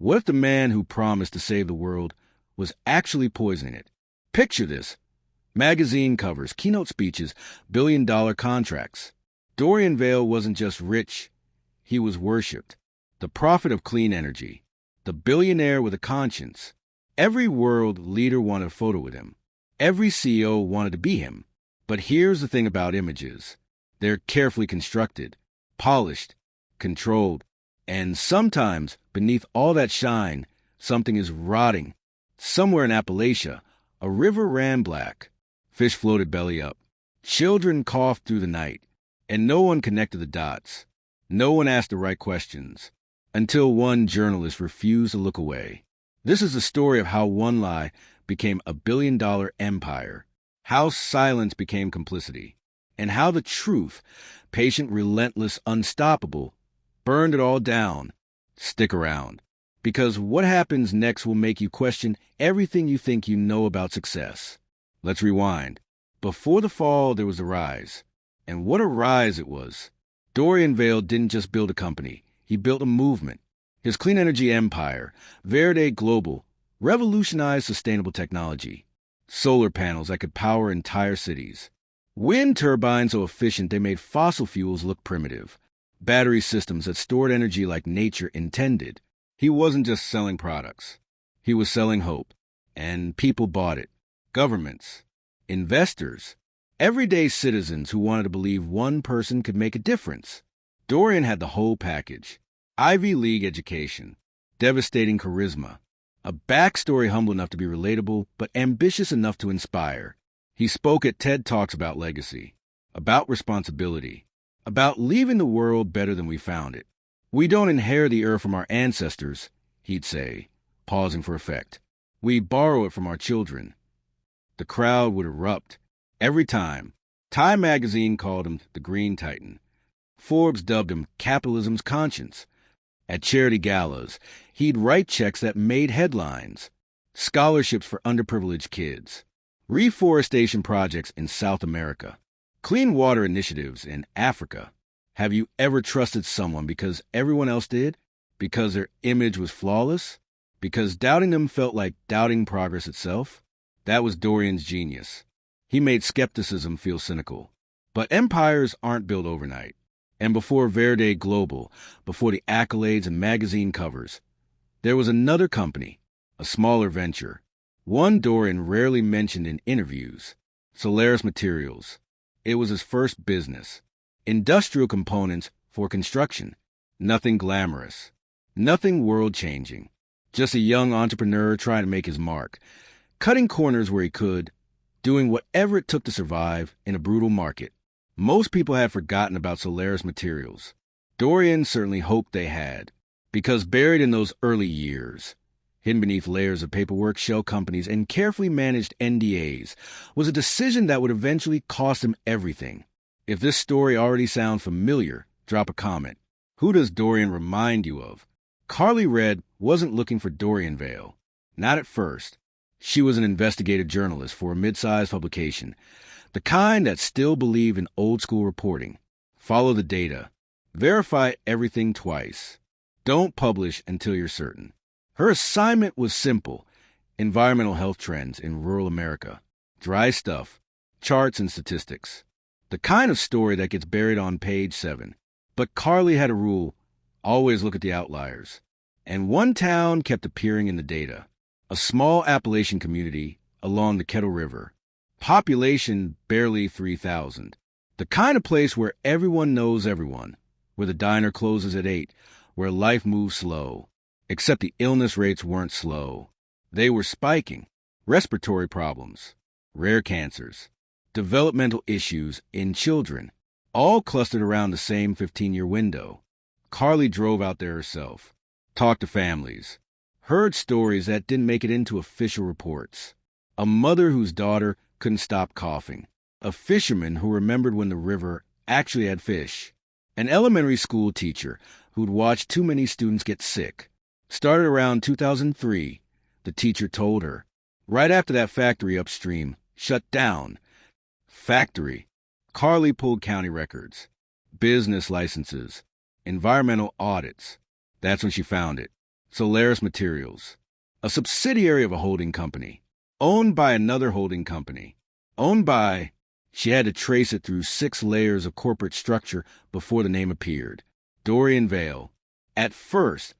What if the man who promised to save the world was actually poisoning it? Picture this. Magazine covers, keynote speeches, billion-dollar contracts. Dorian Vale wasn't just rich, he was worshipped. The prophet of clean energy. The billionaire with a conscience. Every world leader wanted a photo with him. Every CEO wanted to be him. But here's the thing about images. They're carefully constructed, polished, controlled, and sometimes, beneath all that shine, something is rotting. Somewhere in Appalachia, a river ran black. Fish floated belly up. Children coughed through the night, and no one connected the dots. No one asked the right questions, until one journalist refused to look away. This is the story of how one lie became a billion-dollar empire, how silence became complicity, and how the truth, patient, relentless, unstoppable, burned it all down. Stick around, because what happens next will make you question everything you think you know about success. Let's rewind. Before the fall, there was a rise. And what a rise it was. Dorian Vale didn't just build a company. He built a movement. His clean energy empire, Verde Global, revolutionized sustainable technology. Solar panels that could power entire cities. Wind turbines so efficient they made fossil fuels look primitive. Battery systems that stored energy like nature intended. He wasn't just selling products. He was selling hope. And people bought it. Governments. Investors. Everyday citizens who wanted to believe one person could make a difference. Dorian had the whole package. Ivy League education. Devastating charisma. A backstory humble enough to be relatable, but ambitious enough to inspire. He spoke at TED Talks about legacy, about responsibility, about leaving the world better than we found it. We don't inherit the earth from our ancestors, he'd say, pausing for effect. We borrow it from our children. The crowd would erupt. Every time. Time magazine called him the Green Titan. Forbes dubbed him capitalism's conscience. At charity galas, he'd write checks that made headlines. Scholarships for underprivileged kids. Reforestation projects in South America. Clean water initiatives in Africa. Have you ever trusted someone because everyone else did? Because their image was flawless? Because doubting them felt like doubting progress itself? That was Dorian's genius. He made skepticism feel cynical. But empires aren't built overnight. And before Verde Global, before the accolades and magazine covers, there was another company, a smaller venture, one Dorian rarely mentioned in interviews, Solaris Materials. It was his first business. Industrial components for construction. Nothing glamorous. Nothing world-changing. Just a young entrepreneur trying to make his mark, cutting corners where he could, doing whatever it took to survive in a brutal market. Most people had forgotten about Solaris Materials. Dorian certainly hoped they had, because buried in those early years, hidden beneath layers of paperwork, shell companies, and carefully managed NDAs, was a decision that would eventually cost him everything. If this story already sounds familiar, drop a comment. Who does Dorian remind you of? Carly Red wasn't looking for Dorian Vale. Not at first. She was an investigative journalist for a mid-sized publication, the kind that still believed in old-school reporting. Follow the data. Verify everything twice. Don't publish until you're certain. Her assignment was simple. Environmental health trends in rural America. Dry stuff. Charts and statistics. The kind of story that gets buried on page 7. But Carly had a rule. Always look at the outliers. And one town kept appearing in the data. A small Appalachian community along the Kettle River. Population barely 3,000. The kind of place where everyone knows everyone. Where the diner closes at 8. Where life moves slow. Except the illness rates weren't slow. They were spiking. Respiratory problems. Rare cancers. Developmental issues in children. All clustered around the same 15-year window. Carly drove out there herself. Talked to families. Heard stories that didn't make it into official reports. A mother whose daughter couldn't stop coughing. A fisherman who remembered when the river actually had fish. An elementary school teacher who'd watched too many students get sick. Started around 2003, the teacher told her. Right after that factory upstream shut down. Factory. Carly pulled county records. Business licenses. Environmental audits. That's when she found it. Solaris Materials, a subsidiary of a holding company, owned by another holding company, owned by... She had to trace it through 6 layers of corporate structure before the name appeared. Dorian Vale. At first,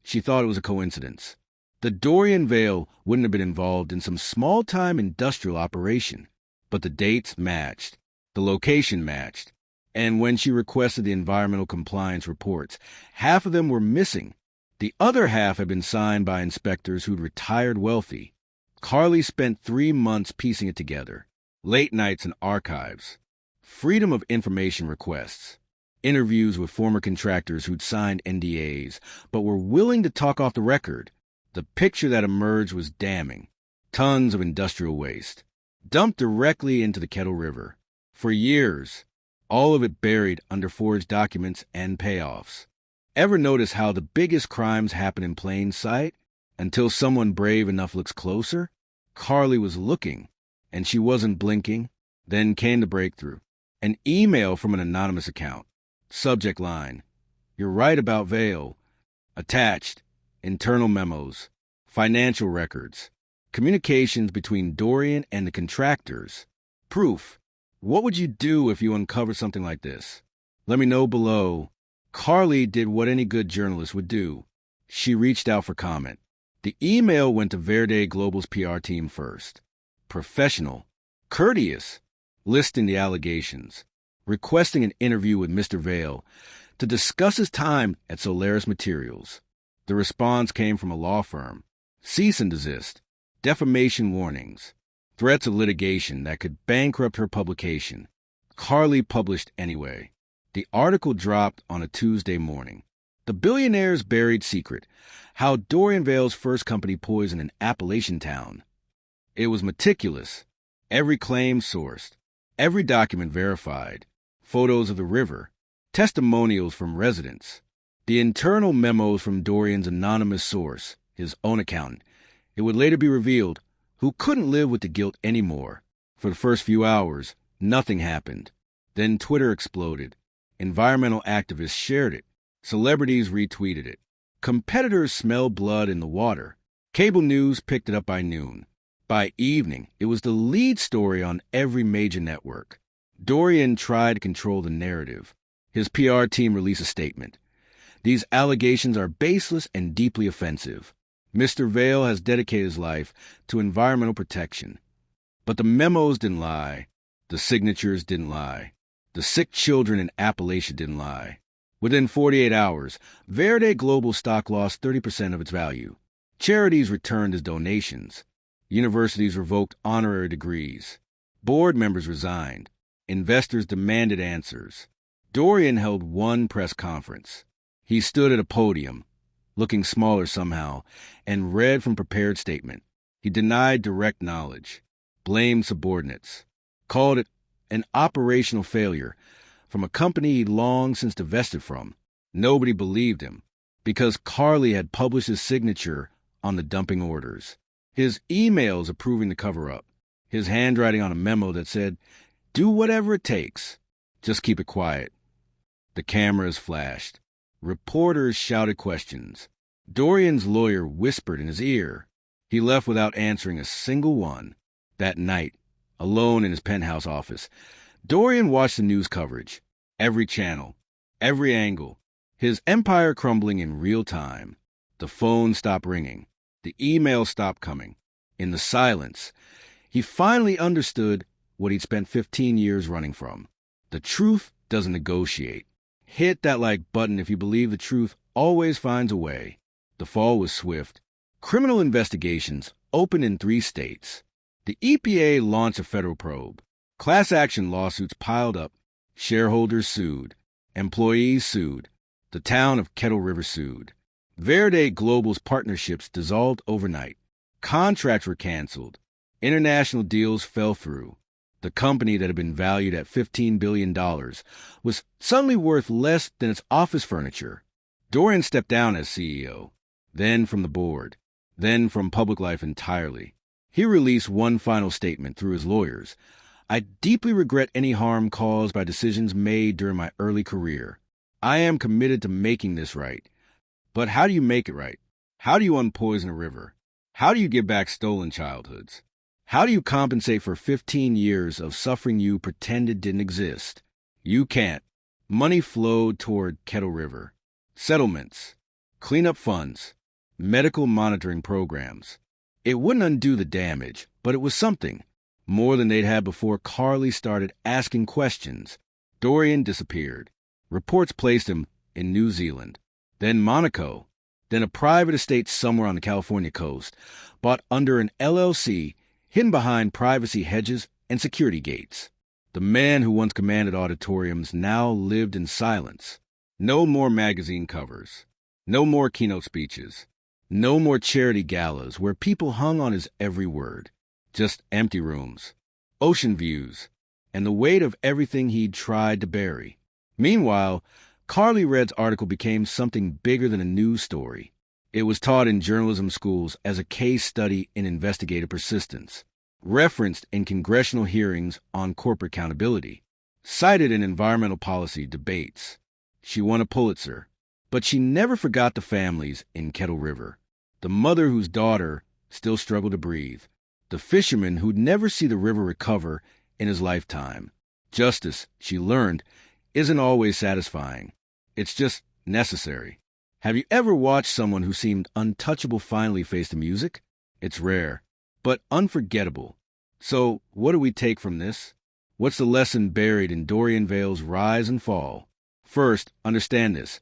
she thought it was a coincidence. The Dorian Vale wouldn't have been involved in some small-time industrial operation, but the dates matched, the location matched, and when she requested the environmental compliance reports, half of them were missing. The other half had been signed by inspectors who'd retired wealthy. Carly spent 3 months piecing it together. Late nights in archives, freedom of information requests, interviews with former contractors who'd signed NDAs but were willing to talk off the record. The picture that emerged was damning. Tons of industrial waste, dumped directly into the Kettle River. For years, all of it buried under forged documents and payoffs. Ever notice how the biggest crimes happen in plain sight until someone brave enough looks closer? Carly was looking, and she wasn't blinking. Then came the breakthrough. An email from an anonymous account. Subject line: "You're right about Vale." Attached: internal memos, financial records, communications between Dorian and the contractors. Proof. What would you do if you uncovered something like this? Let me know below. Carly did what any good journalist would do. She reached out for comment. The email went to Verde Global's PR team first. Professional, courteous, listing the allegations, requesting an interview with Mr. Vale to discuss his time at Solaris Materials. The response came from a law firm. Cease and desist, defamation warnings, threats of litigation that could bankrupt her publication. Carly published anyway. The article dropped on a Tuesday morning. The Billionaire's Buried Secret: How Dorian Vale's first company poisoned an Appalachian town. It was meticulous. Every claim sourced, every document verified, photos of the river, testimonials from residents, the internal memos from Dorian's anonymous source, his own accountant. It would later be revealed who couldn't live with the guilt anymore. For the first few hours, nothing happened. Then Twitter exploded. Environmental activists shared it. Celebrities retweeted it. Competitors smelled blood in the water. Cable news picked it up by noon. By evening, it was the lead story on every major network. Dorian tried to control the narrative. His PR team released a statement. "These allegations are baseless and deeply offensive. Mr. Vale has dedicated his life to environmental protection." But the memos didn't lie. The signatures didn't lie. The sick children in Appalachia didn't lie. Within 48 hours, Verde Global stock lost 30% of its value. Charities returned as donations. Universities revoked honorary degrees. Board members resigned. Investors demanded answers. Dorian held one press conference. He stood at a podium, looking smaller somehow, and read from prepared statement. He denied direct knowledge, blamed subordinates, called it an operational failure from a company he'd long since divested from. Nobody believed him, because Carly had published his signature on the dumping orders. His emails approving the cover-up, his handwriting on a memo that said, "Do whatever it takes. Just keep it quiet." The cameras flashed. Reporters shouted questions. Dorian's lawyer whispered in his ear. He left without answering a single one. That night, alone in his penthouse office, Dorian watched the news coverage. Every channel, every angle, his empire crumbling in real time. The phone stopped ringing. The email stopped coming. In the silence, he finally understood what he'd spent 15 years running from. The truth doesn't negotiate. Hit that like button if you believe the truth always finds a way. The fall was swift. Criminal investigations opened in 3 states. The EPA launched a federal probe. Class action lawsuits piled up. Shareholders sued. Employees sued. The town of Kettle River sued. Verde Global's partnerships dissolved overnight. Contracts were canceled. International deals fell through. The company that had been valued at $15 billion was suddenly worth less than its office furniture. Dorian stepped down as CEO, then from the board, then from public life entirely. He released one final statement through his lawyers. "I deeply regret any harm caused by decisions made during my early career. I am committed to making this right." But how do you make it right? How do you unpoison a river? How do you give back stolen childhoods? How do you compensate for 15 years of suffering you pretended didn't exist? You can't. Money flowed toward Kettle River. Settlements, cleanup funds, medical monitoring programs. It wouldn't undo the damage, but it was something. More than they'd had before Carly started asking questions. Dorian disappeared. Reports placed him in New Zealand, then Monaco, then a private estate somewhere on the California coast, bought under an LLC, hidden behind privacy hedges and security gates. The man who once commanded auditoriums now lived in silence. No more magazine covers. No more keynote speeches. No more charity galas where people hung on his every word. Just empty rooms, ocean views, and the weight of everything he'd tried to bury. Meanwhile, Carly Redd's article became something bigger than a news story. It was taught in journalism schools as a case study in investigative persistence, referenced in congressional hearings on corporate accountability, cited in environmental policy debates. She won a Pulitzer, but she never forgot the families in Kettle River, the mother whose daughter still struggled to breathe, the fisherman who'd never see the river recover in his lifetime. Justice, she learned, isn't always satisfying. It's just necessary. Have you ever watched someone who seemed untouchable finally face the music? It's rare, but unforgettable. So, what do we take from this? What's the lesson buried in Dorian Vale's rise and fall? First, understand this.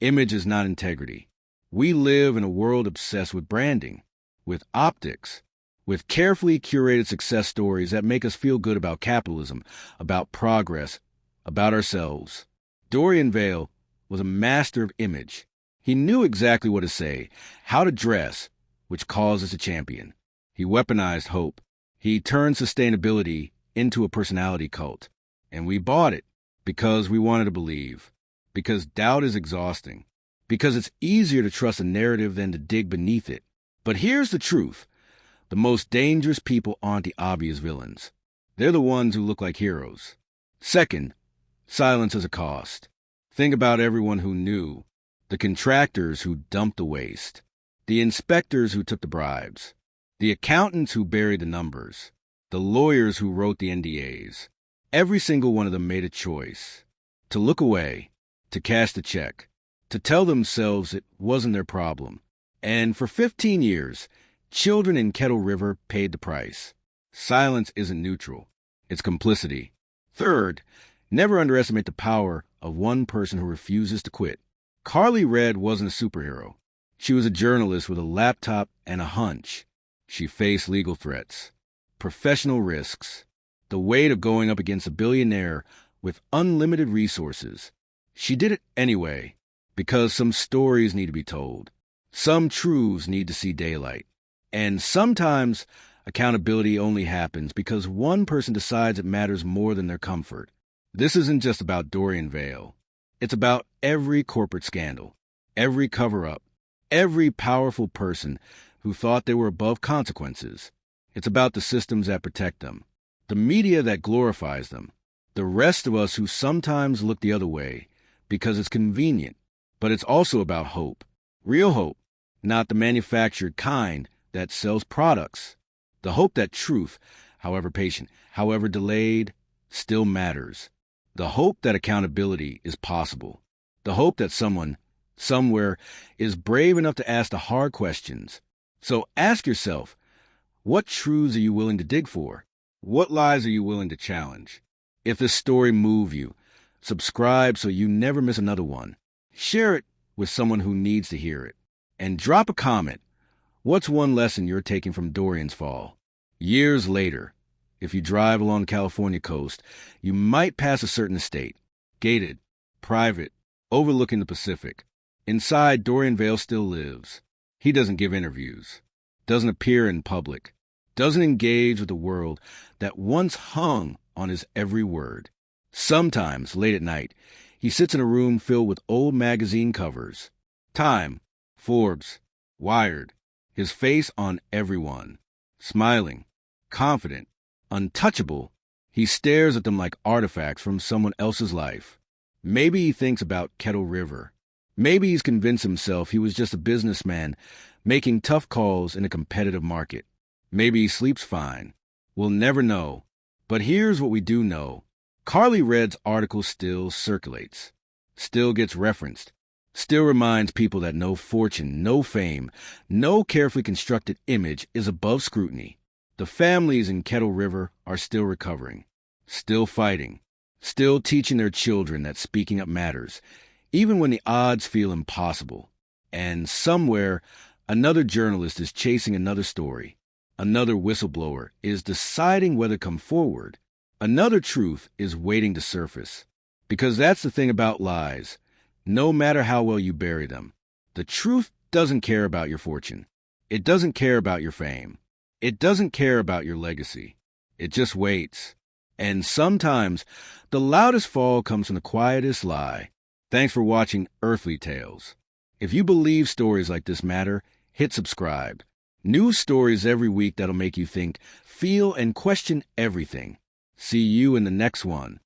Image is not integrity. We live in a world obsessed with branding, with optics, with carefully curated success stories that make us feel good about capitalism, about progress, about ourselves. Dorian Vale was a master of image. He knew exactly what to say, how to dress, which causes a champion. He weaponized hope. He turned sustainability into a personality cult. And we bought it because we wanted to believe. Because doubt is exhausting. Because it's easier to trust a narrative than to dig beneath it. But here's the truth. The most dangerous people aren't the obvious villains. They're the ones who look like heroes. Second, silence has a cost. Think about everyone who knew. The contractors who dumped the waste. The inspectors who took the bribes. The accountants who buried the numbers. The lawyers who wrote the NDAs. Every single one of them made a choice. To look away. To cash the check. To tell themselves it wasn't their problem. And for 15 years, children in Kettle River paid the price. Silence isn't neutral. It's complicity. Third, never underestimate the power of one person who refuses to quit. Carly Redd wasn't a superhero. She was a journalist with a laptop and a hunch. She faced legal threats, professional risks, the weight of going up against a billionaire with unlimited resources. She did it anyway, because some stories need to be told. Some truths need to see daylight. And sometimes accountability only happens because one person decides it matters more than their comfort. This isn't just about Dorian Vale. It's about every corporate scandal, every cover-up, every powerful person who thought they were above consequences. It's about the systems that protect them, the media that glorifies them, the rest of us who sometimes look the other way because it's convenient. But it's also about hope, real hope, not the manufactured kind that sells products. The hope that truth, however patient, however delayed, still matters. The hope that accountability is possible. The hope that someone, somewhere, is brave enough to ask the hard questions. So ask yourself, what truths are you willing to dig for? What lies are you willing to challenge? If this story moved you, subscribe so you never miss another one. Share it with someone who needs to hear it. And drop a comment. What's one lesson you're taking from Dorian's fall? Years later, if you drive along the California coast, you might pass a certain estate. Gated, private, overlooking the Pacific. Inside, Dorian Vale still lives. He doesn't give interviews, doesn't appear in public, doesn't engage with the world that once hung on his every word. Sometimes, late at night, he sits in a room filled with old magazine covers. Time, Forbes, Wired, his face on everyone. Smiling, confident, untouchable, he stares at them like artifacts from someone else's life. Maybe he thinks about Kettle River. Maybe he's convinced himself he was just a businessman making tough calls in a competitive market. Maybe he sleeps fine. We'll never know. But here's what we do know. Carly Red's article still circulates, still gets referenced, still reminds people that no fortune, no fame, no carefully constructed image is above scrutiny. The families in Kettle River are still recovering, still fighting, still teaching their children that speaking up matters, even when the odds feel impossible. And somewhere, another journalist is chasing another story. Another whistleblower is deciding whether to come forward. Another truth is waiting to surface. Because that's the thing about lies. No matter how well you bury them, the truth doesn't care about your fortune. It doesn't care about your fame. It doesn't care about your legacy. It just waits. And sometimes, the loudest fall comes from the quietest lie. Thanks for watching Earthly Tales. If you believe stories like this matter, hit subscribe. New stories every week that'll make you think, feel, and question everything. See you in the next one.